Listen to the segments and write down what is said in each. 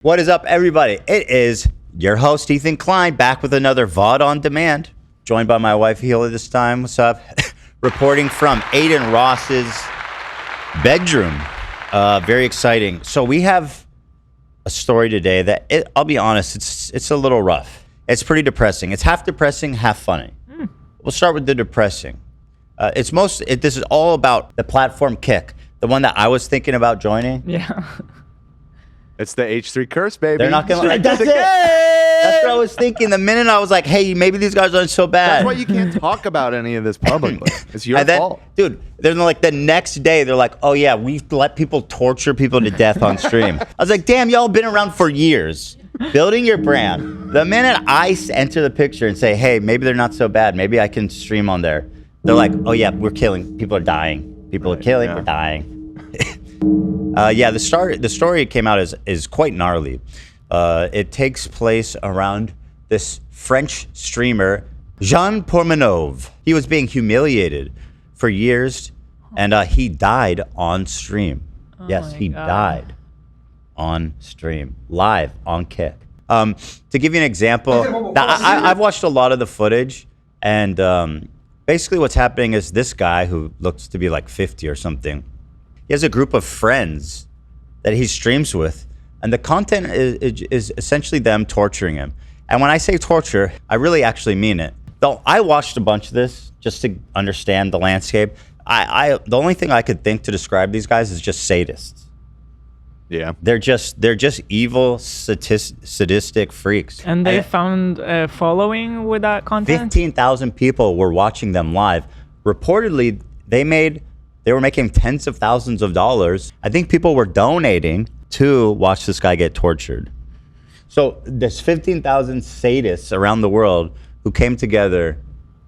What is up, everybody? It is your host, Ethan Klein, back with another VOD on Demand. Joined by my wife, Hila, this time. What's up? Reporting from Aiden Ross's bedroom. Very exciting. So we have a story today that, I'll be honest, it's a little rough. It's pretty depressing. It's half depressing, half funny. We'll start with the depressing. This is all about the platform Kick, the one that I was thinking about joining. Yeah. It's the H3 curse, baby. They're not gonna. That's it. That's what I was thinking. The minute I was like, "Hey, maybe these guys aren't so bad." That's why you can't talk about any of this publicly. It's your fault, dude. Then like the next day, they're like, "Oh yeah, we let people torture people to death on stream." I was like, "Damn, y'all been around for years, building your brand." The minute I enter the picture and say, "Hey, maybe they're not so bad. Maybe I can stream on there," they're like, "Oh yeah, we're killing. People are dying. People are killing. We're dying." Yeah, the story came out is quite gnarly. It takes place around this French streamer, Jean Pormenov. He was being humiliated for years, and he died on stream. Yes, he died on stream, live on Kick. To give you an example, I've watched a lot of the footage, and basically what's happening is this guy, who looks to be like 50 or something, he has a group of friends that he streams with, and the content is essentially them torturing him. And when I say torture, I really actually mean it. Though I watched a bunch of this just to understand the landscape. The only thing I could think to describe these guys is just sadists. Yeah, they're just evil, sadistic freaks. And they found a following with that content. 15,000 people were watching them live. Reportedly, they were making tens of thousands of dollars. I think people were donating to watch this guy get tortured. So there's 15,000 sadists around the world who came together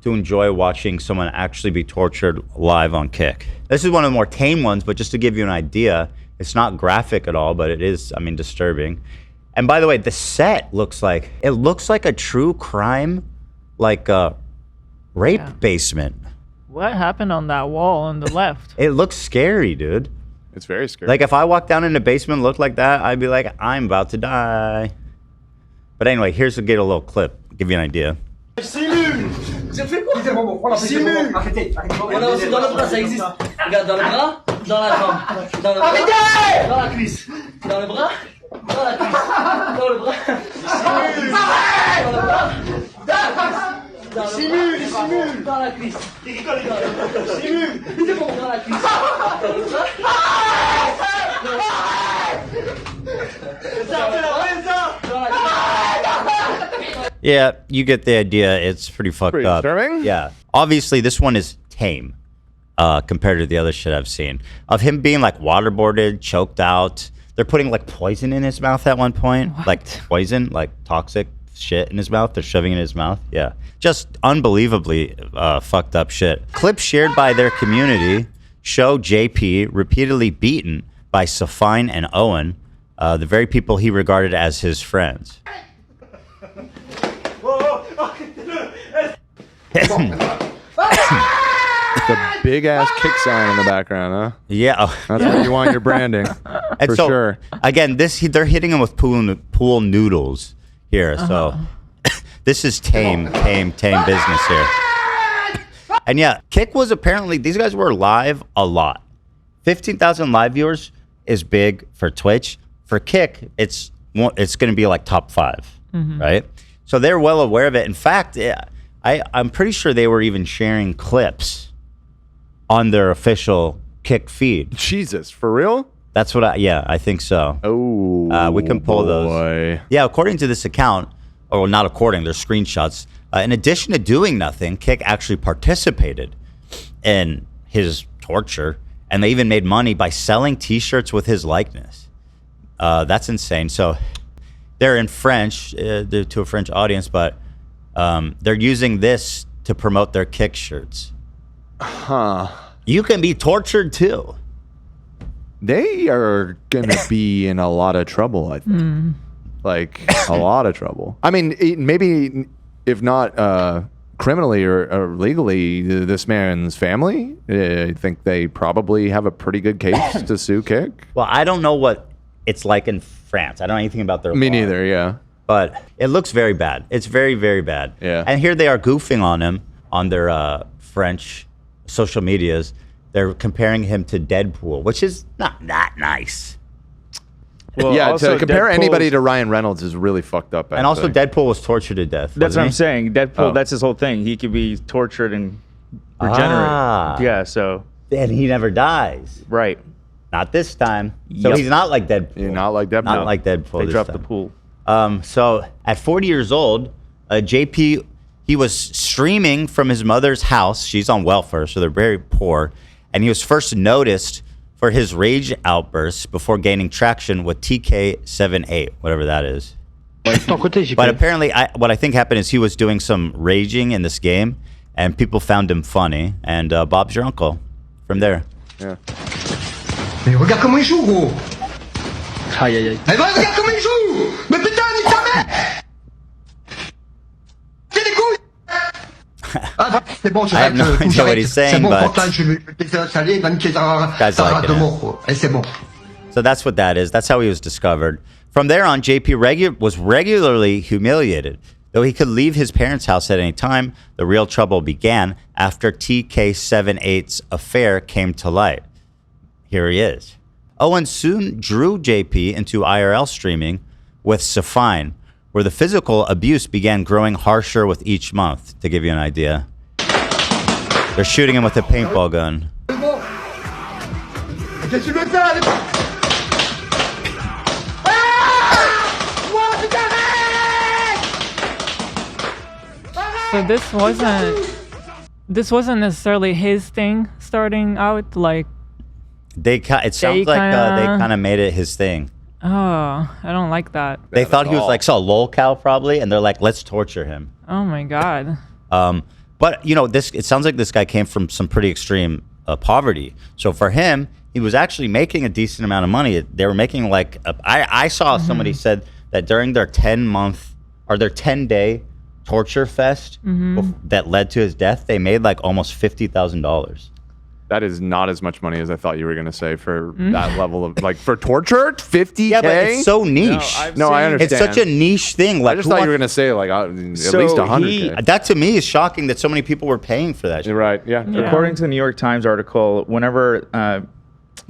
to enjoy watching someone actually be tortured live on Kick. This is one of the more tame ones, but just to give you an idea, it's not graphic at all, but it is, I mean, disturbing. And by the way, the set looks like a true crime, like a rape basement. What happened on that wall on the left? It looks scary, dude. It's very scary. Like if I walked down in the basement and looked like that, I'd be like, I'm about to die. But anyway, here's a little clip, give you an idea. Simule. Simule. Voilà, aussi dans le bras, ça existe. Regarde, dans le bras, dans la jambe. Dans le bras, dans la cuisse. Dans le bras, dans la cuisse. Dans le bras. Simule. Dans le bras, dans la cuisse. Simule. Dans la cuisse. Simule. Dans la cuisse. Dans le bras. Yeah, you get the idea. It's pretty fucked up. Disturbing? Yeah. Obviously, this one is tame compared to the other shit I've seen. Of him being like waterboarded, choked out. They're putting like poison in his mouth at one point. What? Like poison, like toxic shit in his mouth. They're shoving it in his mouth. Yeah. Just unbelievably fucked up shit. Clips shared by their community show JP repeatedly beaten by Safine and Owen, the very people he regarded as his friends. The big ass kick sign in the background, huh? Yeah, That's what you want your branding, and for so, sure. Again, they're hitting him with pool noodles here. So this is tame business here. And yeah, Kick was apparently, these guys were live a lot. 15,000 live viewers is big for Twitch. For Kick, it's going to be like top 5, right? So they're well aware of it. In fact, I'm pretty sure they were even sharing clips on their official Kick feed. Jesus, for real? That's what I think so. Oh, we can pull those. Boy. Yeah, according to this account, or not according, there's screenshots. In addition to doing nothing, Kick actually participated in his torture, and they even made money by selling T-shirts with his likeness. That's insane. So they're in French, they're to a French audience, but they're using this to promote their Kick shirts. Huh. You can be tortured too. They are gonna be in a lot of trouble, I think. Like a lot of trouble. I mean, maybe if not criminally or legally, this man's family, I think they probably have a pretty good case to sue Kick. Well, I don't know what it's like in France. I don't know anything about their Me law, neither. Yeah. but it looks very bad. It's very, very bad. Yeah. And here they are goofing on him on their French social medias. They're comparing him to Deadpool, which is not that nice. Well, Yeah. also To compare Deadpool's- anybody to Ryan Reynolds is really fucked up. And also, actually. Deadpool was tortured to death. That's what wasn't I'm he? saying. Deadpool. Oh. That's his whole thing. He could be tortured and regenerate. Ah. Yeah. So And he never dies. right. Not this time. So Yep. he's not like Deadpool. You're not like Deadpool. Not like Deadpool. They this dropped the time. pool. So at 40 years old, JP, he was streaming from his mother's house. She's on welfare, so they're very poor. And he was first noticed for his rage outbursts before gaining traction with TK78, whatever that is. But apparently, what I think happened is he was doing some raging in this game, and people found him funny. And Bob's your uncle from there. Yeah. Mais regarde comment il joue, gros. Aïe aïe aïe. Eh ben, regarde comment il joue. Mais putain, nique ta mère. T'es les couilles. Ah, c'est bon, je I have no règle, idea what he's saying, c'est bon, but- Quentin, je vais te désinstaller, il va niquer ta Guys like rate it, de eh? mort, gros. Et c'est bon. So that's what that is. That's how he was discovered. From there on, JP was regularly humiliated. Though he could leave his parents' house at any time, the real trouble began after TK78's affair came to light. Here he is. Owen soon drew JP into IRL streaming with Safine, where the physical abuse began growing harsher with each month, to give you an idea. They're shooting him with a paintball gun. Qu'est-ce que tu veux faire, allez. So this wasn't necessarily his thing starting out. Like, It sounds like they kind of made it his thing. oh, I don't like that. They Bad thought at he was all. like a lolcow probably, and they're like, let's torture him. Oh my god. But you know, it sounds like this guy came from some pretty extreme poverty. So for him, he was actually making a decent amount of money. They were making like I saw somebody said that during their 10-month or their 10-day torture fest that led to his death, they made like almost $50,000. That is not as much money as I thought you were going to say for that level of like for torture. 50K. Yeah, but it's so niche. No, I it's understand. such a niche thing. I Like, just who thought you were wants- going to say like at least So 100K. that to me is shocking that so many people were paying for that. You're right. Yeah. Yeah. According to the New York Times article, whenever I'm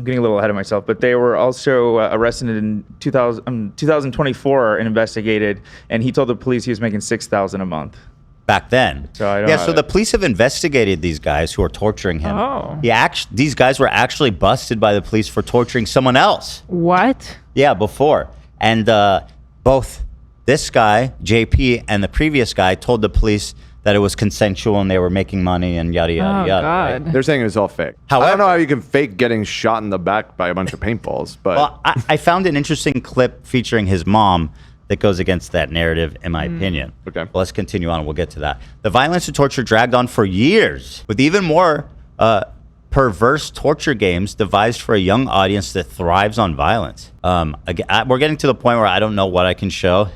getting a little ahead of myself, but they were also arrested in 2024 and investigated, and he told the police he was making $6,000 a month. Back then. So I don't yeah, know. so the police have investigated these guys who are torturing him. Oh. These guys were actually busted by the police for torturing someone else. What? Yeah, before. And both this guy, JP, and the previous guy told the police that it was consensual and they were making money and yada, yada, Oh yada. god. right? They're saying it was all fake. I However- don't know how you can fake getting shot in the back by a bunch of paintballs, but Well, I found an interesting clip featuring his mom that goes against that narrative, in my opinion. Okay. Well, let's continue on. We'll get to that. The violence and torture dragged on for years, with even more perverse torture games devised for a young audience that thrives on violence. We're getting to the point where I don't know what I can show.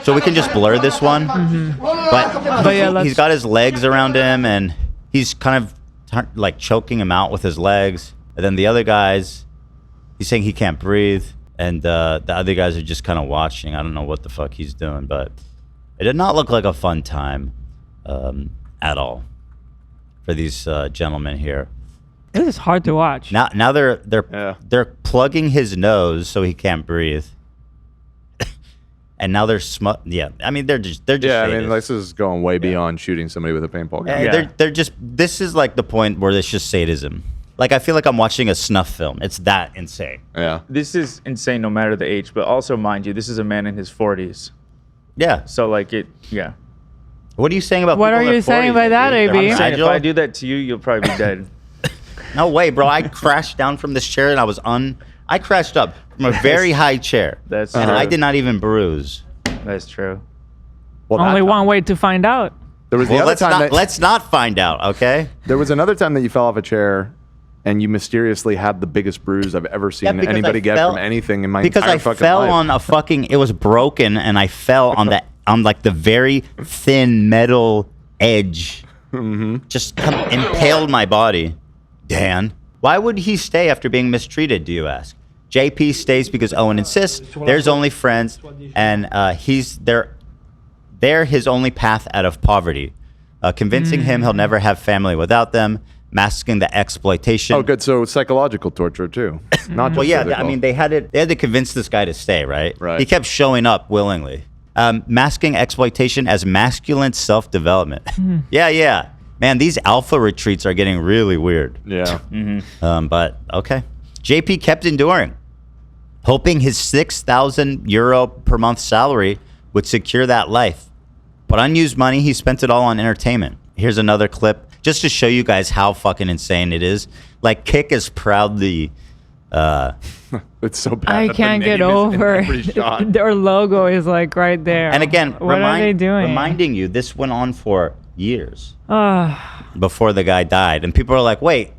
So we can just blur this one. But yeah, he's got his legs around him, and he's kind of like choking him out with his legs. And then the other guys, he's saying he can't breathe. And the other guys are just kind of watching. I don't know what the fuck he's doing, but it did not look like a fun time at all for these gentlemen here. This is hard to watch. Now they're Yeah. they're plugging his nose so he can't breathe. And now they're yeah. I mean they're just yeah, I mean, sadists. this is going way beyond shooting somebody with a paintball gun. Yeah, they're just. This is like the point where it's just sadism. Like I feel like I'm watching a snuff film. It's that insane. Yeah. This is insane no matter the age, but also, mind you, this is a man in his 40s. Yeah. So, like, yeah. What are you saying about? What people are in their you saying 40s, by that, dude? They're AB? on Saying if Nigel? I do that to you, you'll probably be dead. No way, bro. I crashed down from this chair and I crashed up from a very high chair. That's and true. I did not even bruise. That's true. Well, Only that- one way to find out. There was the Well, other let's time not that let's not find out, okay? there was another time that you fell off a chair and you mysteriously had the biggest bruise I've ever seen because anybody I get fell- from anything in my Because entire I fucking fell life. on a fucking. It was broken, and I fell on like the very thin metal edge. Just impaled my body. Dan, why would he stay after being mistreated? Do you ask? JP stays because Owen insists. There's only friends, and they're his only path out of poverty. Convincing him he'll never have family without them, masking the exploitation. Oh, good. So psychological torture too, not just Well, yeah, physical. I mean, they had to convince this guy to stay, right? Right. He kept showing up willingly. Masking exploitation as masculine self-development. Yeah. Man, these alpha retreats are getting really weird. Yeah. But okay. JP kept enduring, hoping his 6,000 euro per month salary would secure that life. But unused money, he spent it all on entertainment. Here's another clip just to show you guys how fucking insane it is. Like, Kick is proudly. It's so bad. I that the can't get name is in over every shot. their logo is like right there. And again, what are they doing? reminding you, this went on for years Ah. before the guy died. And people are like, wait.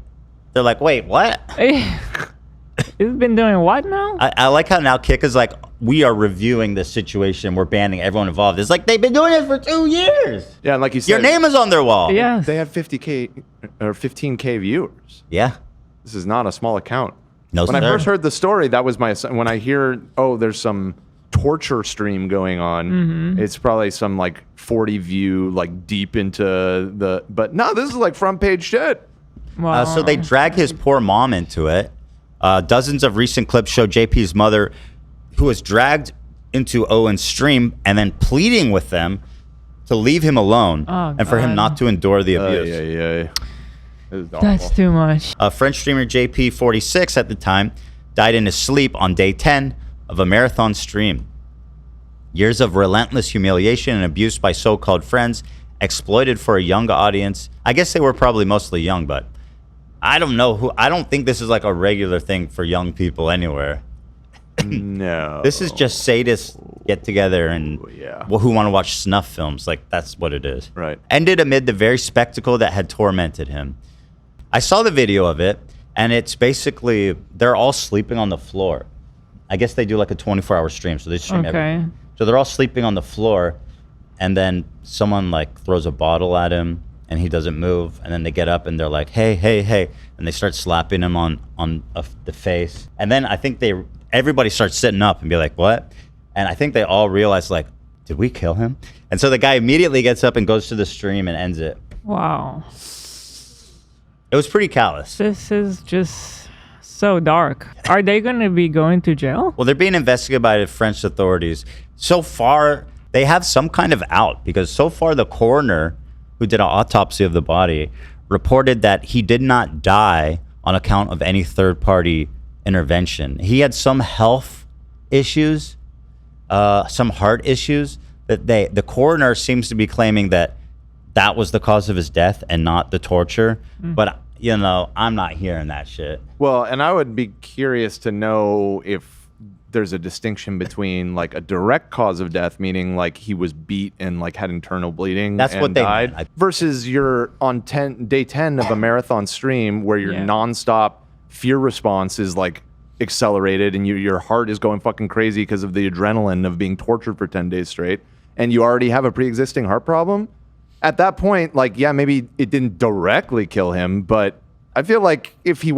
They're like, wait, what? It's been doing what now? I like how now Kick is like, we are reviewing this situation. We're banning everyone involved. It's like, they've been doing it for 2 years. Yeah, and like you said, Your name is on their wall. Yes. they have 50K or 15K viewers. Yeah. This is not a small account. No, When I sir. first heard the story, that was my when I hear, oh, there's some torture stream going on. It's probably some like 40 view, like deep into the. But no, this is like front page shit. Wow. So they drag his poor mom into it. Dozens of recent clips show JP's mother, who was dragged into Owen's stream and then pleading with them to leave him alone Oh, and for him God. not to endure the abuse. Yeah. This is That's awful. too much. French streamer JP, 46 at the time, died in his sleep on day 10 of a marathon stream. Years of relentless humiliation and abuse by so-called friends, exploited for a young audience. I guess they were probably mostly young, but I don't know who. I don't think this is like a regular thing for young people anywhere. No. This is just sadists get together and yeah. who want to watch snuff films. Like, that's what it is. Right. Ended amid the very spectacle that had tormented him. I saw the video of it, and it's basically they're all sleeping on the floor. I guess they do like a 24-hour stream, so they stream Okay. So they're all sleeping on the floor, and then someone like throws a bottle at him, and he doesn't move, and then they get up and they're like, hey, and they start slapping him on the face, and then I think everybody starts sitting up and be like, what? And I think they all realize, like, did we kill him? And so the guy immediately gets up and goes to the stream and ends it. Wow. It was pretty callous. This is just so dark. Are they going to be going to jail? Well, they're being investigated by the French authorities. So far, they have some kind of out because so far the coroner who did an autopsy of the body reported that he did not die on account of any third-party intervention. He had some health issues, some heart issues that the coroner seems to be claiming that was the cause of his death and not the torture. But, you know, I'm not hearing that shit. Well, and I would be curious to know if there's a distinction between like a direct cause of death, meaning like he was beat and like had internal bleeding. That's and what they died, meant. versus you're on day 10 of a marathon stream where your Yeah. nonstop fear response is like accelerated and your heart is going fucking crazy because of the adrenaline of being tortured for 10 days straight, and you already have a pre-existing heart problem. At that point, like, yeah, maybe it didn't directly kill him, but I feel like if he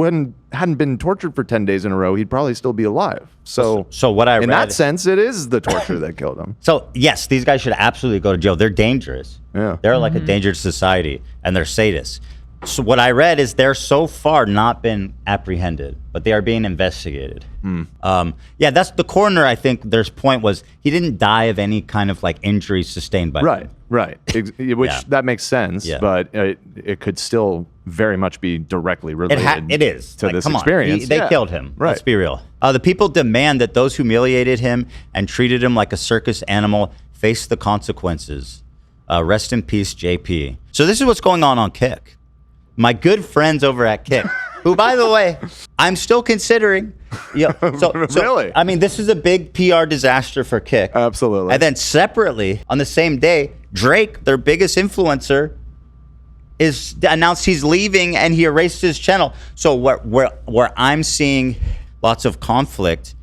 hadn't been tortured for 10 days in a row, he'd probably still be alive. So what I in read, that sense, it is the torture that killed him. So yes, these guys should absolutely go to jail. They're dangerous. Yeah. They're like a dangerous society, and they're sadists. So what I read is they're so far not been apprehended, but they are being investigated. Yeah, that's the coroner. I think their point was he didn't die of any kind of like injury sustained by Right, them. right. Which Yeah. that makes sense, Yeah. but it could still very much be directly related. It is to Like, this come on. experience. They Yeah. killed him. Right. Let's be real. The people demand that those who humiliated him and treated him like a circus animal face the consequences. Rest in peace, JP. So this is what's going on Kick. My good friends over at Kick, who, by the way, I'm still considering. Yeah, so Really? I mean, this is a big PR disaster for Kick. Absolutely. And then separately, on the same day, Drake, their biggest influencer, is announced he's leaving and he erased his channel. So where I'm seeing lots of conflict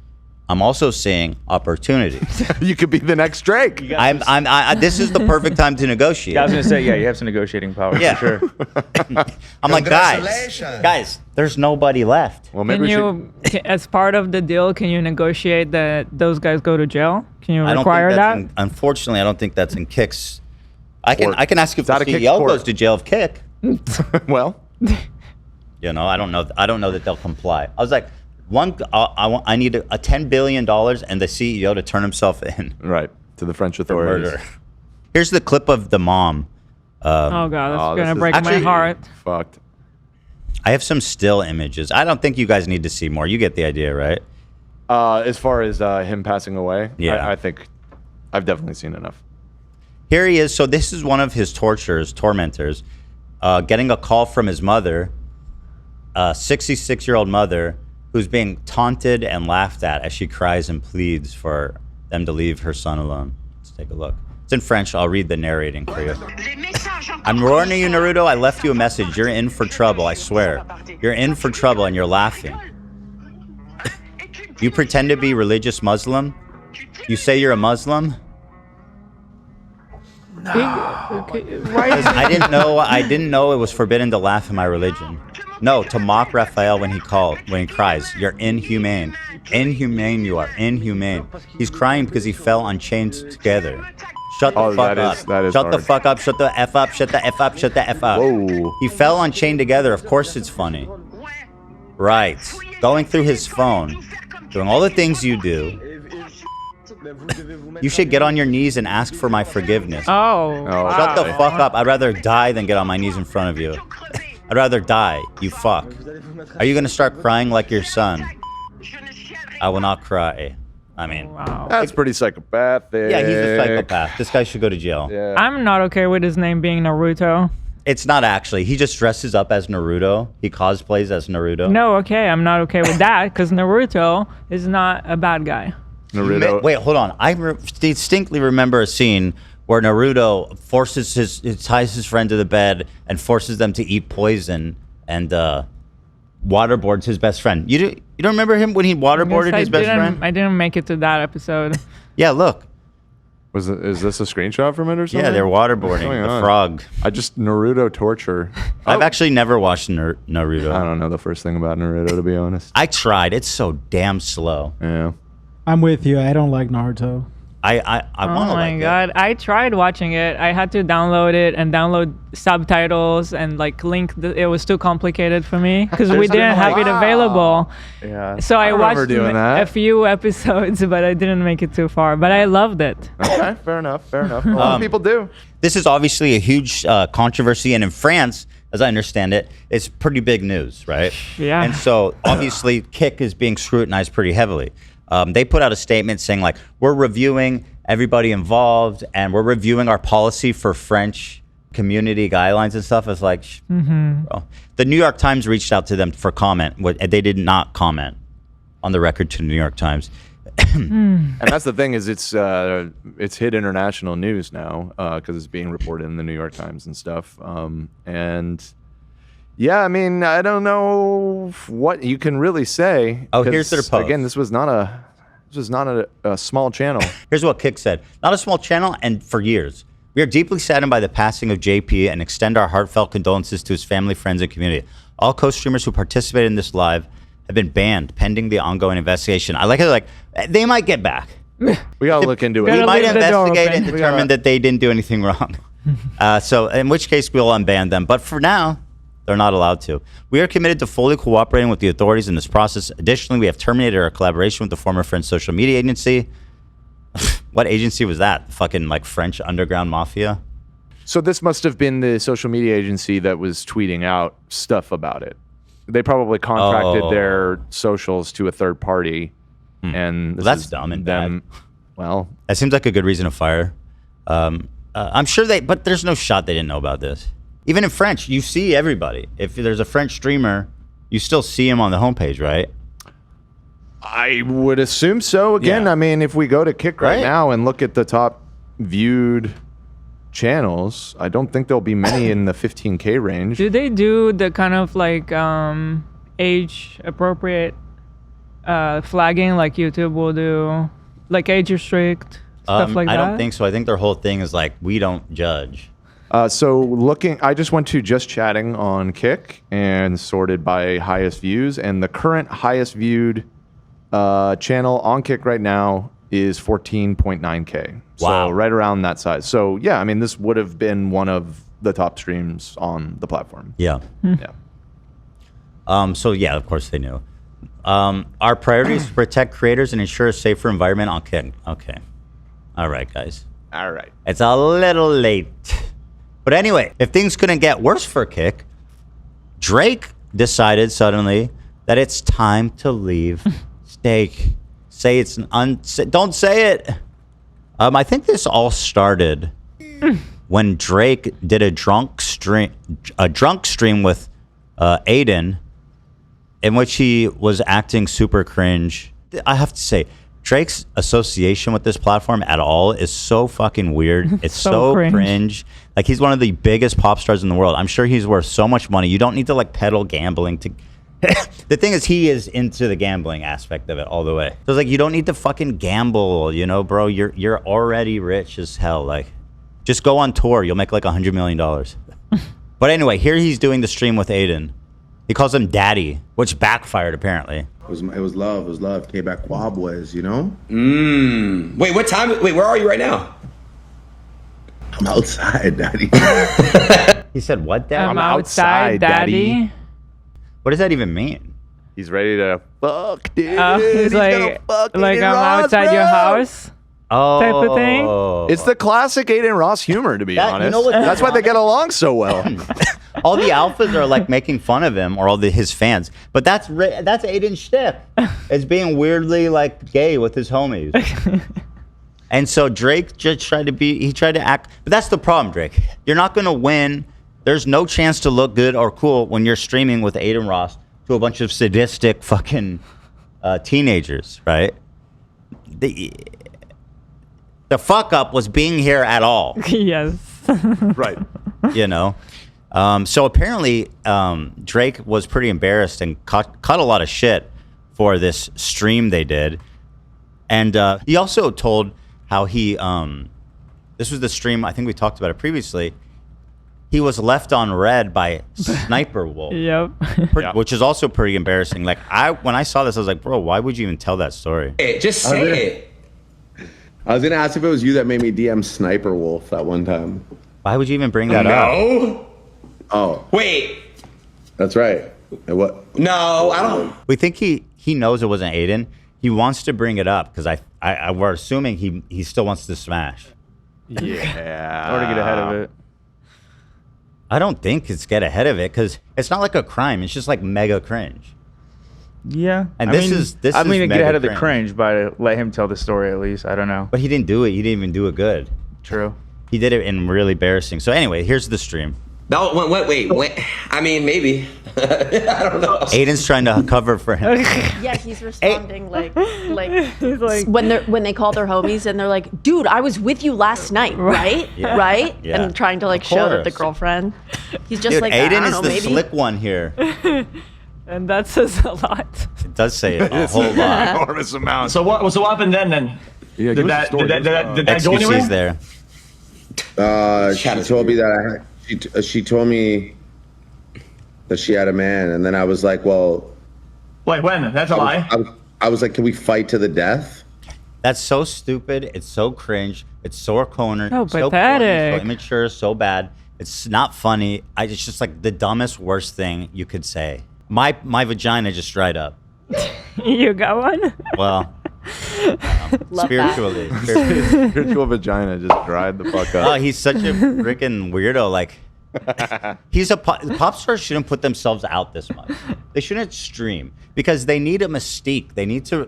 I'm also seeing opportunity. You could be the next Drake. This is the perfect time to negotiate. I was gonna say, yeah, you have some negotiating power Yeah. for sure. I'm like, guys, Congratulations. there's nobody left. Well, Can maybe we you, as part of the deal, can you negotiate that those guys go to jail? Can you I don't require think that? that's unfortunately, I don't think that's in Kick's. I can Court. ask if It's the out of Kick's CEO court. goes to jail of Kick. should. Well, You know, I don't know that they'll comply. I was like, I need a $10 billion and the CEO to turn himself in right to the French for authorities. murder. Here's the clip of the mom. Oh god, that's Oh, this gonna is break my actually- heart. Fucked. I have some still images. I don't think you guys need to see more. You get the idea, right? As far as him passing away, Yeah. I think I've definitely seen enough. Here he is. So this is one of his tormentors, getting a call from his mother, a 66-year-old mother, who's being taunted and laughed at as she cries and pleads for them to leave her son alone. Let's take a look. It's in French. I'll read the narrating for you. I'm warning you, Naruto. I left you a message. You're in for trouble, I swear. You're in for trouble and you're laughing. You pretend to be religious Muslim? You say you're a Muslim? Why is I didn't know it was forbidden to laugh in my religion. No, to mock Raphael when he cries. You're inhumane. Inhumane you are. Inhumane. He's crying because he fell unchained together. Shut the Oh, fuck that up. is- that is Shut the hard. fuck up. Shut the F up. Shut the F up. Shut the F up. Whoa. He fell unchained together. Of course it's funny. Right. Going through his phone. Doing all the things you do. You should get on your knees and ask for my forgiveness. Oh, Oh, Shut the wow. fuck up. I'd rather die than get on my knees in front of you. I'd rather die, you fuck. Are you gonna start crying like your son? I will not cry. I mean, wow. That's pretty psychopathic. yeah, he's a psychopath. This guy should go to jail. Yeah. I'm not okay with his name being Naruto. It's not actually. He just dresses up as Naruto. He cosplays as Naruto. No, okay, I'm not okay with that because Naruto is not a bad guy. Naruto. Wait, hold on. I distinctly remember a scene where Naruto ties his friend to the bed and forces them to eat poison and waterboards his best friend. You don't remember him when he waterboarded his best friend? I didn't make it to that episode. Yeah, look. Is this a screenshot from it or something? Yeah, they're waterboarding What's going the on? frog. I just Naruto torture. I've actually never watched Naruto. I don't know the first thing about Naruto, to be honest. I tried. It's so damn slow. Yeah. I'm with you. I don't like Naruto. I Oh want to my like god, I tried watching it. I had to download it and download subtitles and like link. It was too complicated for me because we didn't have it available. Yeah. So I remember watched doing that. a few episodes, but I didn't make it too far. But I loved it. Okay, fair enough. Fair enough. A lot of people do. it. This is obviously a huge controversy, and in France, as I understand it, it's pretty big news, right? Yeah. And so obviously, Kick is being scrutinized pretty heavily. They put out a statement saying like, we're reviewing everybody involved and we're reviewing our policy for French community guidelines and stuff. It's like, bro. The New York Times reached out to them for comment. They did not comment on the record to the New York Times. And that's the thing is it's hit international news now because it's being reported in the New York Times and stuff. And yeah, I mean, I don't know what you can really say. Oh, here's 'cause, their post. Again, this was not a small channel. Here's what Kick said. Not a small channel, and for years. We are deeply saddened by the passing of JP and extend our heartfelt condolences to his family, friends, and community. All co-streamers who participated in this live have been banned pending the ongoing investigation. I like it, they might get back. We gotta look into Gotta We it. might leave the door investigate and open. determine that they didn't do anything wrong. So in which case we'll unban them. But for now, they're not allowed to. We are committed to fully cooperating with the authorities in this process. Additionally, we have terminated our collaboration with the former French social media agency. What agency was that? Fucking like French underground mafia? So this must have been the social media agency that was tweeting out stuff about it. They probably contracted Oh. their socials to a third party, and this That's is dumb and them. Well, That seems like a good reason to fire. I'm sure but there's no shot they didn't know about this. Even in French, you see everybody. If there's a French streamer, you still see him on the homepage, right? I would assume so. Again, Yeah. I mean, if we go to Kick right Right. now and look at the top viewed channels, I don't think there'll be many in the 15K range. Do they do the kind of like age appropriate flagging like YouTube will do, like age restrict stuff like I that? don't think so. I think their whole thing is like, we don't judge. I just went to Just Chatting on Kick and sorted by highest views, and the current highest viewed channel on Kick right now is 14.9K. Wow. So right around that size. So yeah, I mean, this would have been one of the top streams on the platform. Yeah. Yeah. So yeah, of course they knew. Our priority is to protect creators and ensure a safer environment on Kick. Okay. All right, guys. All right. It's a little late. But anyway, if things couldn't get worse for Kick, Drake decided suddenly that it's time to leave Steak. Say it's don't say it. I think this all started when Drake did a drunk stream with Aiden, in which he was acting super cringe. I have to say, Drake's association with this platform at all is so fucking weird. It's so cringe. Like, he's one of the biggest pop stars in the world. I'm sure he's worth so much money. You don't need to like peddle gambling to. The thing is, he is into the gambling aspect of it all the way. So it's like, you don't need to fucking gamble, you know, bro. You're already rich as hell. Like, just go on tour. You'll make like $100 million. But anyway, here he's doing the stream with Aiden. He calls him Daddy, which backfired apparently. It was love. It was love. Came back Quabways, you know? Wait, what time? Wait, where are you right now? I'm outside, Daddy. He said, what, Dad? I'm outside, Daddy. What does that even mean? He's ready to fuck, dude. He's like I'm outside your house. Oh, Type of thing? It's the classic Aiden Ross humor, to be honest. You know what, That's why they get along so well. all the alphas are like making fun of him, or all his fans. But that's Aiden's shtick. It's being weirdly like gay with his homies. And so Drake just tried to act. But that's the problem, Drake. You're not gonna win. There's no chance to look good or cool when you're streaming with Aiden Ross to a bunch of sadistic fucking teenagers, right? The fuck up was being here at all. Yes. Right. You know? So apparently Drake was pretty embarrassed and cut a lot of shit for this stream they did. And he also told how he, this was the stream, I think we talked about it previously, he was left on red by Sniper Wolf. Yep. Which is also pretty embarrassing. Like, when I saw this, I was like, bro, why would you even tell that story? Hey, just say it. I was gonna ask if it was you that made me DM Sniper Wolf that one time. Why would you even bring that up? No. Oh, Wait. that's right. What? No, I don't. We think he knows it wasn't Aiden. He wants to bring it up because we're assuming he still wants to smash. Yeah. Or to get ahead of it. I don't think it's get ahead of it because it's not like a crime. It's just like mega cringe. Yeah. And I this mean, is I'm going to get mega ahead of the cringe. cringe by let him tell the story at least. I don't know. But he didn't do it. He didn't even do it good. True. He did it in really embarrassing. So anyway, here's the stream. No, wait. I mean, maybe. I don't know. Aiden's trying to cover for him. Yeah, he's responding like He's like, when they call their homies and they're like, "Dude, I was with you last night, right? Yeah. Right?" Yeah. And trying to like Of show that the course. girlfriend. He's just Dude, like, Aiden I don't is know, the maybe. slick one here. and that says a lot. It does say a whole lot. Enormous amount. So what happened then? Yeah, Did that go anywhere? XQC's there. She told me that she told me that she had a man, and then I was like, well, Wait, when? That's a lie. I was like, can we fight to the death? That's so stupid. It's so cringe. It's so cornered. So so pathetic. So immature. So bad. It's not funny. It's just like the dumbest, worst thing you could say. My vagina just dried up. You got one? Well, Love spiritually. Spiritual vagina just dried the fuck up. Oh, he's such a freaking weirdo. Like, he's pop stars shouldn't put themselves out this much. They shouldn't stream because they need a mystique. They need to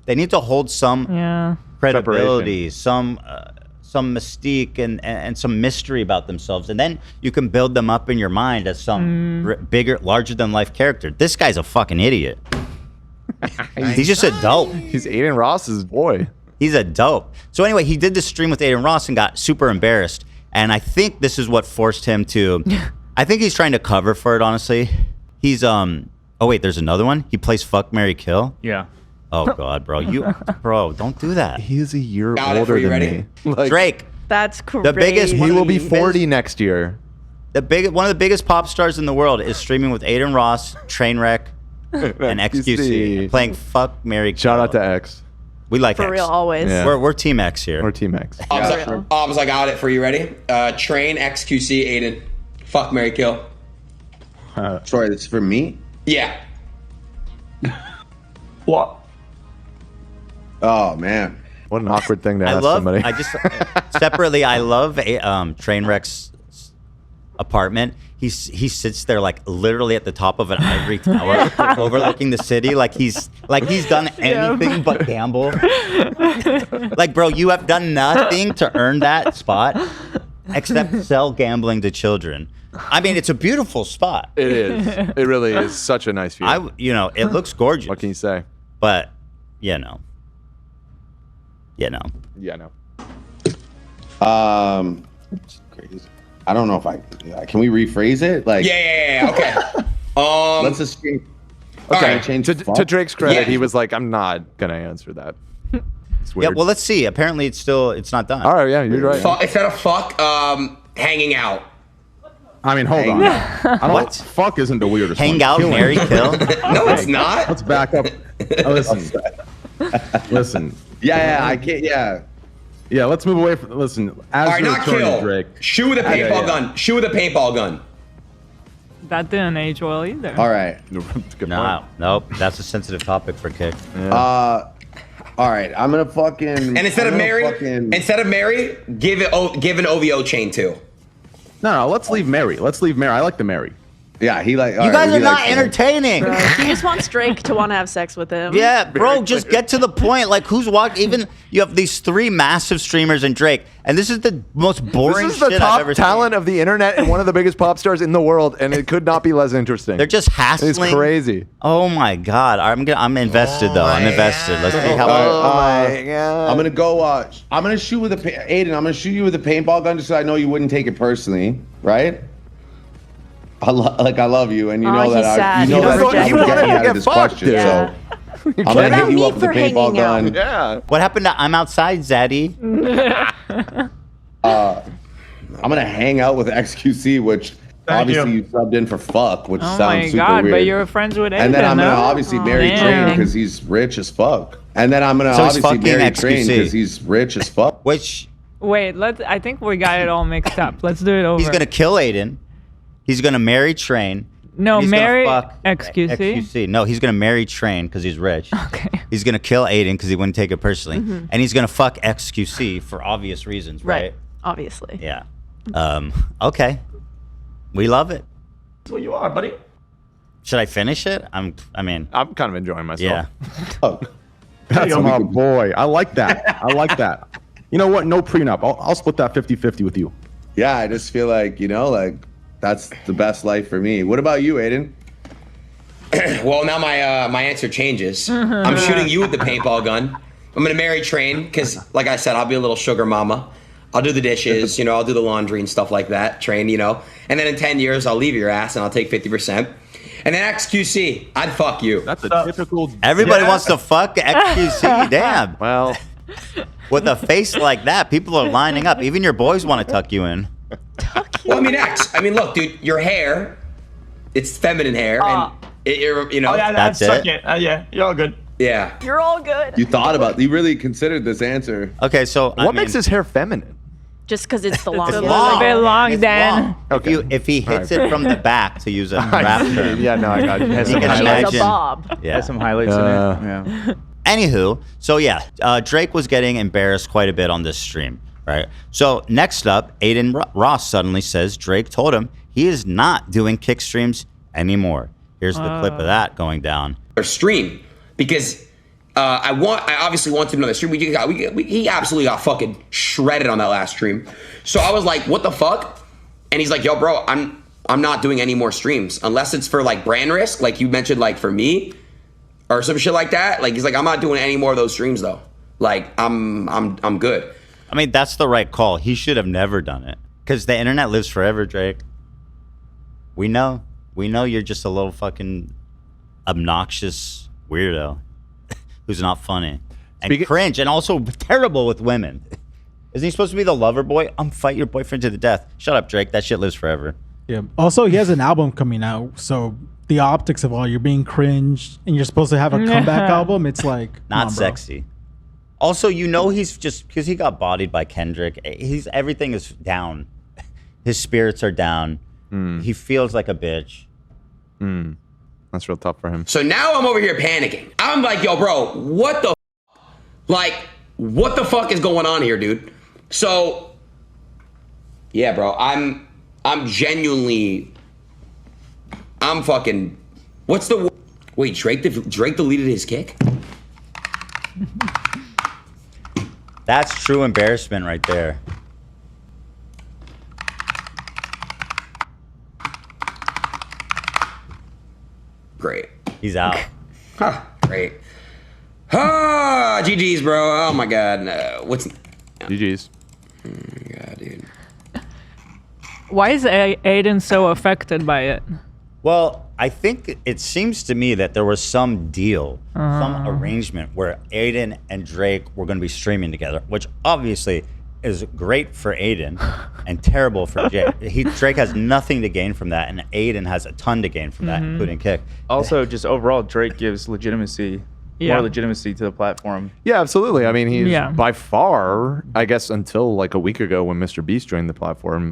they need to hold some credibility, some mystique and some mystery about themselves, and then you can build them up in your mind as some bigger, larger than life character. This guy's a fucking idiot. He's just a dope. He's Aiden Ross's boy. He's a dope. So anyway, he did this stream with Aiden Ross and got super embarrassed. And I think this is what forced him to. I think he's trying to cover for it. Honestly, he's Oh wait, there's another one. He plays Fuck, Marry, Kill. Yeah. Oh God, bro, bro, don't do that. He is a year Got it. older Are you than ready? me. Like, Drake, That's crazy. the biggest. he will be 40 next year. One of the biggest pop stars in the world is streaming with Aiden Ross, Trainwreck, and XQC, playing Fuck, Marry, Kill. Shout out to X. We like For X. real, always. Yeah. We're Team X here. Or Team X. I got it for you. Ready? Train, XQC, Aiden. Fuck, Marry, Kill. Sorry, this is for me? Yeah. What? Oh, man. What an awkward thing to ask somebody. I just separately. I love Trainwreck's apartment. He sits there like literally at the top of an ivory tower, overlooking the city. Like he's done anything but gamble. Like, bro, you have done nothing to earn that spot except sell gambling to children. I mean, it's a beautiful spot. It is. It really is such a nice view. It looks gorgeous. What can you say? But, Yeah, no. It's crazy. I don't know if can we rephrase it? Like, Yeah. Okay. let's just change. Okay. Change To Drake's credit, Yeah. he was like, "I'm not gonna answer that." It's yeah. weird. Well, let's see. Apparently, it's not done. All right. Yeah, you're right. Instead of fuck, hanging out. I mean, hold on. I don't, What? Fuck isn't the weirdest Hang one. out, Killing- marry, kill. No, it's not. Let's back up. Listen. Listen. Yeah, I can't. Yeah. Yeah, let's move away from. Listen, as All right, your not attorney, kill. Drake. Shoot with a paintball gun. Shoot with a paintball gun. That didn't age well either. All right. Good No, nope. That's a sensitive topic for Kick. All right. I'm gonna fucking. And instead of Mary, give an OVO chain too. No, let's leave Mary. Let's leave Mary. I like the Mary. Yeah, he like. You guys are not entertaining. He just wants Drake to want to have sex with him. Yeah, bro, just get to the point. Like, who's walking? Even you have these 3 massive streamers and Drake, and this is the most boring This is the shit I've top ever talent of the internet and one of the biggest pop stars in the world, and it could not be less interesting. They're just hassling. It's crazy. Oh my God, I'm invested though. I'm invested. Let's see how. my God. I'm gonna go. I'm gonna shoot with Aiden. I'm gonna shoot you with a paintball gun just so I know you wouldn't take it personally, right? I love you, and you know he's that sad. you know He that wanted I'm to getting out get of this fucked, question. yeah. So I'm gonna hit you up with a paintball gun. Yeah. What happened to I'm outside, Zaddy? I'm gonna hang out with XQC, which obviously you subbed in for fuck, which Oh sounds my super God, weird. but you're friends with Aiden, And then I'm gonna no? obviously marry man. Train because he's rich as fuck. And then I'm gonna So he's obviously fucking marry Train XQC. because he's rich as fuck. Which Wait, I think we got it all mixed up. Let's do it over. he's gonna kill Aiden. He's gonna marry Train. No, and he's gonna marry fuck XQC. XQC. No, he's gonna marry Train because he's rich. Okay. He's gonna kill Aiden because he wouldn't take it personally, and he's gonna fuck XQC for obvious reasons, right? Obviously. Yeah. Okay. We love it. That's what you are, buddy. Should I finish it? I mean, I'm kind of enjoying myself. yeah. Oh, That's my boy. I like that. I like that. You know what? No prenup. I'll split that 50-50 with you. yeah, I just feel like that's the best life for me. What about you, Aiden? Well, now my answer changes. I'm shooting you with the paintball gun. I'm gonna marry Train because, like I said, I'll be a little sugar mama. I'll do the dishes, I'll do the laundry and stuff like that. Train, and then in 10 years I'll leave your ass and I'll take 50%. And then XQC, I'd fuck you. That's a typical. Everybody wants to fuck XQC. Damn. Well, With a face like that, people are lining up. Even your boys want to tuck you in. Well, I mean, look, dude, your hair, it's feminine hair, and you're. Oh yeah, That's suck it? Yeah, you're all good. Yeah. You're all good. You really considered this answer. Okay, so what makes his hair feminine? Just because it's the It's longest. long. A bit long, It's Dan. long. Okay. If he hits it from the back, to use a rap term. Yeah, no, I got it. Has You some can She highlights. has a imagine. bob. Yeah. Has some highlights in it. Yeah. Anywho, so yeah, Drake was getting embarrassed quite a bit on this stream, right? So next up, Aiden Ross suddenly says Drake told him he is not doing kick streams anymore. Here's the clip of that going down. Or stream because I obviously wanted to know the stream. He absolutely got fucking shredded on that last stream. So I was like, what the fuck? And he's like, yo, bro, I'm not doing any more streams unless it's for like brand risk, like you mentioned, like for me or some shit like that. Like he's like, I'm not doing any more of those streams though. Like I'm good. I mean, that's the right call. He should have never done it because the internet lives forever, Drake. We know you're just a little fucking obnoxious weirdo who's not funny and Speaking- cringe and also terrible with women. Isn't he supposed to be the lover boy? Fight your boyfriend to the death. Shut up, Drake. That shit lives forever. Yeah. Also, he has an album coming out, so the optics of all you're being cringe and you're supposed to have a comeback album. It's like Not come on, bro. sexy. Also, you know he's just because he got bodied by Kendrick. Everything is down. His spirits are down. He feels like a bitch. That's real tough for him. So now I'm over here panicking. I'm like, yo, bro, what the what the fuck is going on here, dude? So, yeah, bro, I'm genuinely, I'm fucking, what's the, wait, Drake deleted his kick? That's true embarrassment right there. Great. He's out. Great. GG's, bro. Oh my god. What's GG's. God, dude. Why is Aiden so affected by it? Well, I think it seems to me that there was some deal, some arrangement where Aiden and Drake were going to be streaming together, which obviously is great for Aiden and terrible for Drake. Drake has nothing to gain from that, and Aiden has a ton to gain from that, including kick. Also, just overall, Drake gives legitimacy, more legitimacy to the platform. Yeah, absolutely. I mean, he's by far, I guess, until like a week ago when Mr. Beast joined the platform,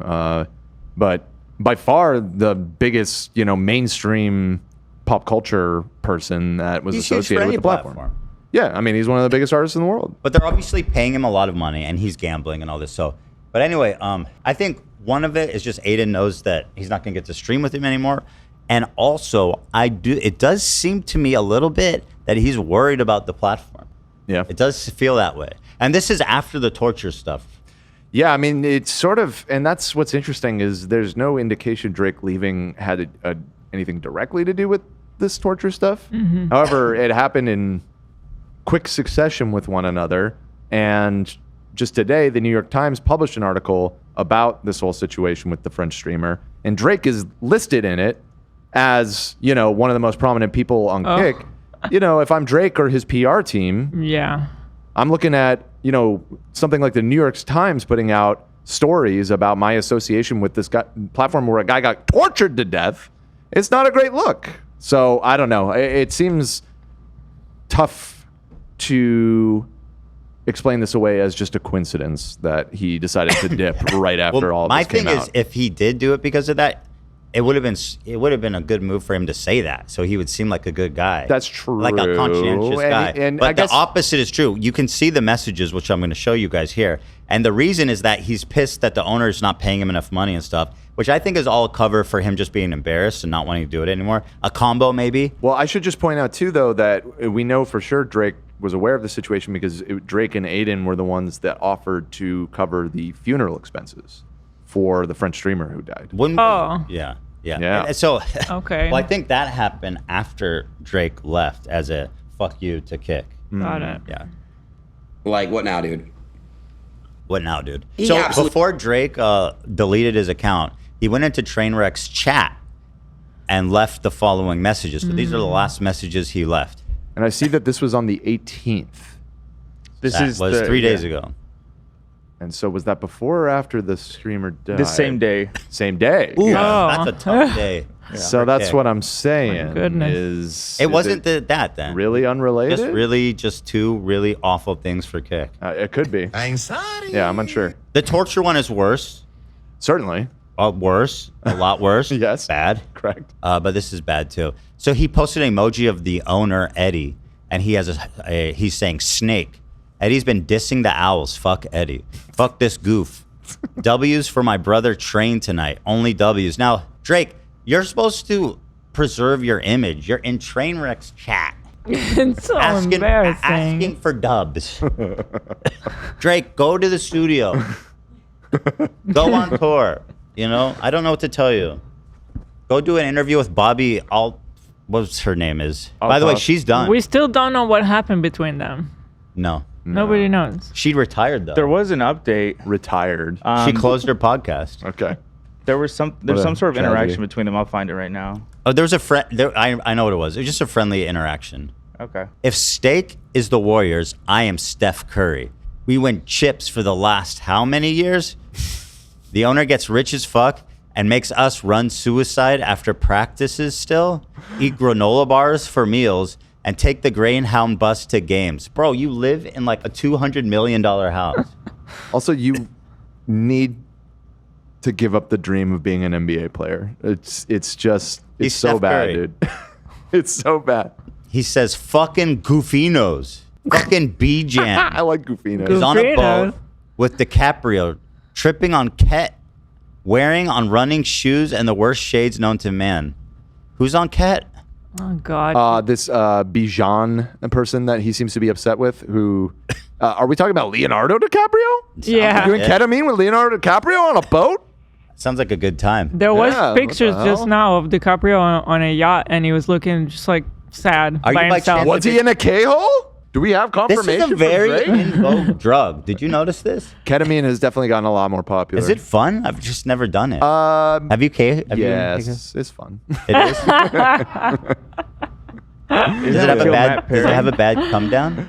but by far the biggest, mainstream pop culture person that was He's huge for associated with any the platform. Yeah, I mean, he's one of the biggest artists in the world. But they're obviously paying him a lot of money, and he's gambling and all this. So, but anyway, I think one of it is just Aiden knows that he's not going to get to stream with him anymore, and also it does seem to me a little bit that he's worried about the platform. Yeah, it does feel that way, and this is after the torture stuff. Yeah, I mean, it's sort of, and that's what's interesting is there's no indication Drake leaving had anything directly to do with this torture stuff. However, it happened in quick succession with one another. And just today, the New York Times published an article about this whole situation with the French streamer. And Drake is listed in it as, one of the most prominent people on Kick. If I'm Drake or his PR team, I'm looking at, something like the New York Times putting out stories about my association with this platform where a guy got tortured to death. It's not a great look. So I don't know. It seems tough to explain this away as just a coincidence that he decided to dip right after all of my this came thing out. is, if he did do it because of that, it would have been a good move for him to say that, so he would seem like a good guy. That's true, like a conscientious guy. And but I guess the opposite is true. You can see the messages, which I'm going to show you guys here, and the reason is that he's pissed that the owner is not paying him enough money and stuff, which I think is all a cover for him just being embarrassed and not wanting to do it anymore. A combo, maybe. Well, I should just point out too, though, that we know for sure Drake was aware of the situation because Drake and Aiden were the ones that offered to cover the funeral expenses for the French streamer who died. Yeah. Yeah. And so, okay. Well, I think that happened after Drake left as a fuck you to Kick. Got it. Yeah. Like, what now, dude? What now, dude? He So absolutely- before Drake deleted his account, he went into Trainwreck's chat and left the following messages. So these are the last messages he left. And I see that this was on the 18th. That was 3 days ago. And so was that before or after the streamer died? The same day. Same day. Ooh, Yeah. that's a tough day. So for that's Kick. what I'm saying. My goodness. Is Wasn't that then. really unrelated? Just two really awful things for Kick. It could be. Anxiety. Yeah, I'm unsure. The torture one is worse. Certainly. Worse. A lot worse. Yes. Bad. Correct. But this is bad too. So he posted an emoji of the owner, Eddie, and he has he's saying snake. Eddie's been dissing the Owls. Fuck Eddie. Fuck this goof. W's for my brother Train tonight. Only W's. Now, Drake, you're supposed to preserve your image. You're in Trainwreck's chat. It's so embarrassing. Asking for dubs. Drake, go to the studio. Go on tour. I don't know what to tell you. Go do an interview with Bobby what's her name is. By the way, she's done. We still don't know what happened between them. No. Nobody knows. She retired though. There was an update. Retired. She closed her podcast. Okay. There's some What a sort of tragedy. interaction between them. I'll find it right now. Oh, there was a friend. I know what it was. It was just a friendly interaction. Okay. If steak is the Warriors, I am Steph Curry. We win chips for the last how many years? The owner gets rich as fuck and makes us run suicide after practices still, eat granola bars for meals, and take the Greyhound bus to games. Bro, you live in like a $200 million house. Also, you need to give up the dream of being an NBA player. It's just He's it's so Steph bad, Curry. dude. It's so bad. He says fucking goofinos. Fucking B-Jam. I like Goofinos. He's on a Goofinos. boat with DiCaprio, tripping on Ket, wearing on running shoes and the worst shades known to man. Who's on Ket? Oh God. This Bijan person that he seems to be upset with. Who are we talking about? Leonardo DiCaprio? Yeah. Doing ketamine with Leonardo DiCaprio on a boat? Sounds like a good time. There was Yeah, what the pictures just hell? now of DiCaprio on a yacht, and he was looking just like sad Are you by by himself. chance- Was he in a K-hole? Do we have This confirmation? is a very from Drake? in vogue drug. Did you notice this? Ketamine has definitely gotten a lot more popular. Is it fun? I've just never done it. Um, have you? Have you yes, it's fun. It is. Does it have a bad? Does it have a bad come down?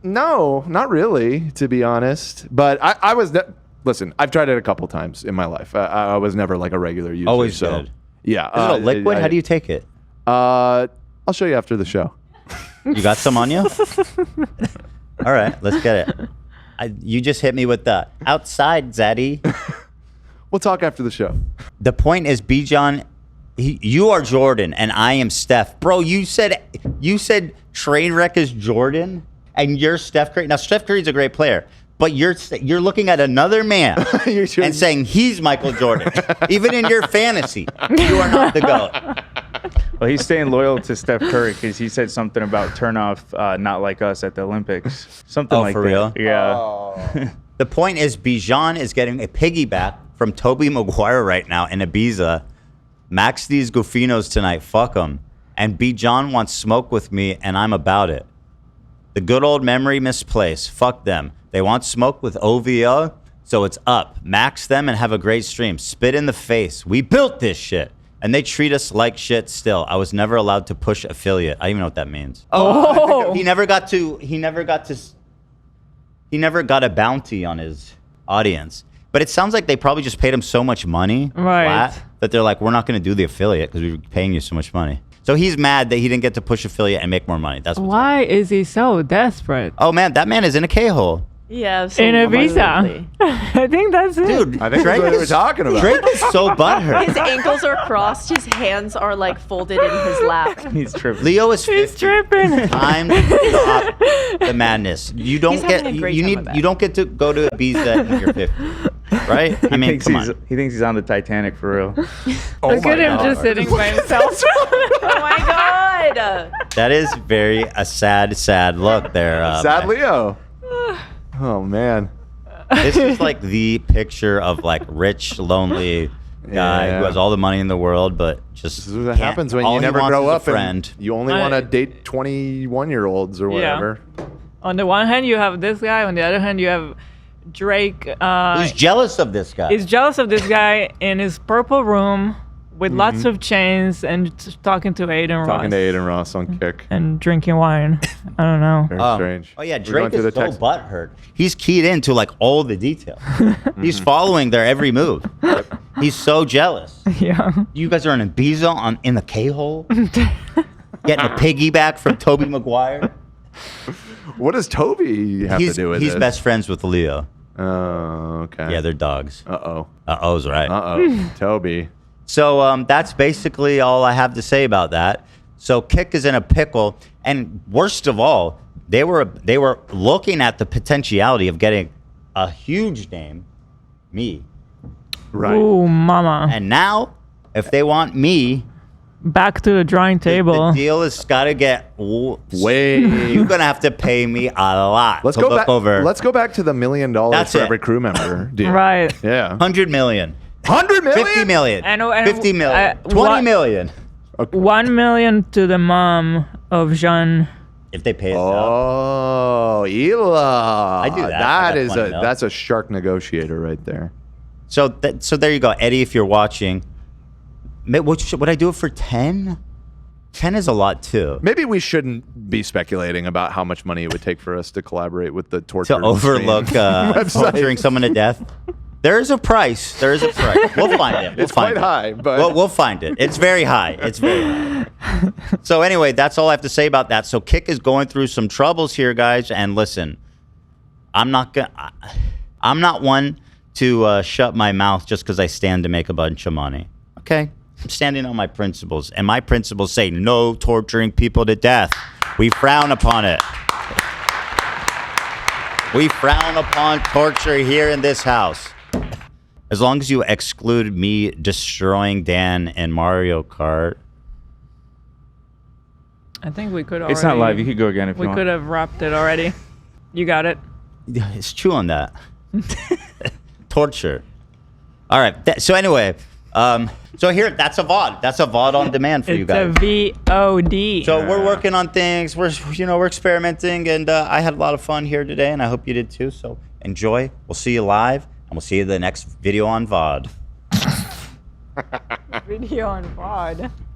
No, not really, to be honest. But I was. Listen, I've tried it a couple times in my life. I was never like a regular user. Always so, good. Yeah. Is it a liquid? How do you take it? I'll show you after the show. You got some on you? All right, let's get it. You just hit me with the outside, Zaddy. We'll talk after the show. The point is, Bijan, you are Jordan and I am Steph. Bro, you said Trainwreck is Jordan and you're Steph Curry. Now, Steph Curry's a great player, but you're looking at another man and saying he's Michael Jordan. Even in your fantasy, you are not the GOAT. Well, he's staying loyal to Steph Curry because he said something about turn off, not like us at the Olympics. Something like for that. real? Yeah. The point is, Bijan is getting a piggyback from Tobey Maguire right now in Ibiza. Max these goofinos tonight. Fuck them. And Bijan wants smoke with me, and I'm about it. The good old memory misplaced. Fuck them. They want smoke with OVO, so it's up. Max them and have a great stream. Spit in the face. We built this shit. And they treat us like shit still. I was never allowed to push affiliate. I don't even know what that means. Oh. He never got a bounty on his audience. But it sounds like they probably just paid him so much money Right. that they're like, we're not going to do the affiliate because we're paying you so much money. So he's mad that he didn't get to push affiliate and make more money. That's what's Why is he so desperate? Oh man, that man is in a K-hole. Yeah, In absolutely. Ibiza. I think that's it. Dude, I think that's what we were talking about. Drake is so butthurt. His ankles are crossed. His hands are like folded in his lap. He's tripping. Leo is 50. He's tripping. Time to stop the madness. You don't He's get having a great you time, I need bet. you don't get to go to Ibiza if you're 50. Right? I mean, come on. He thinks he's on the Titanic for real. Look at him just sitting by himself. Oh my god! That is a sad look there. Sad Leo. Oh man. This is like the picture of like rich, lonely guy Yeah. who has all the money in the world, but just This is what can't- happens when all you he never wants grow is a up friend. and you only want to date 21-year-olds or Yeah. whatever. On the one hand, you have this guy. On the other hand, you have Drake. Who's jealous of this guy? He's jealous of this guy in his purple room with lots of chains and talking to Aiden Ross. Talking to Aiden Ross on Kick. And drinking wine. I don't know. Very strange. Oh yeah, We're going Drake through is the so text. butthurt. He's keyed into like all the details. He's following their every move. He's so jealous. Yeah. You guys are in Ibiza in the K-hole, getting a piggyback from Tobey Maguire. What does Toby have to do with He's this? best friends with Leo. Oh, okay. Yeah, they're dogs. Uh-oh. Uh-oh's right. Uh-oh. Toby. So that's basically all I have to say about that. So Kick is in a pickle, and worst of all, they were looking at the potentiality of getting a huge name, me, Right. Ooh, mama. and now if they want me, Back to the drawing the table. deal has got to get Way. You're gonna have to pay me a lot Let's to go look back. over. Let's go back to the $1 million That's for it. every crew member. Deal. Right. Yeah. 100 million, 100 million. 50 million, And 50 million, 20 what- million. 1 million to the mom of Jean. If they pay us out. Oh, Ela. I do that. I That got is 20 mil. that's a shark negotiator right there. So there you go, Eddie. If you're watching, would I do it for 10? 10 is a lot too. Maybe we shouldn't be speculating about how much money it would take for us to collaborate with the torture To overlook torturing someone to death. There is a price. There is a price. We'll find it. We'll It's find quite it. high, but We'll find it. It's very high. It's very high. So anyway, that's all I have to say about that. So Kick is going through some troubles here, guys. And listen, I'm not one to shut my mouth just because I stand to make a bunch of money. Okay? I'm standing on my principles, and my principles say no torturing people to death. We frown upon it. We frown upon torture here in this house. As long as you exclude me destroying Dan in Mario Kart. I think we could already. It's not live. You could go again if you We want. could have wrapped it already. You got it. It's true on that. Torture. All right. So anyway, so here, that's a VOD. That's a VOD on demand for you guys. It's a VOD. So we're working on things. We're experimenting, and I had a lot of fun here today, and I hope you did too. So enjoy. We'll see you live, and we'll see you in the next video on VOD. Video on VOD.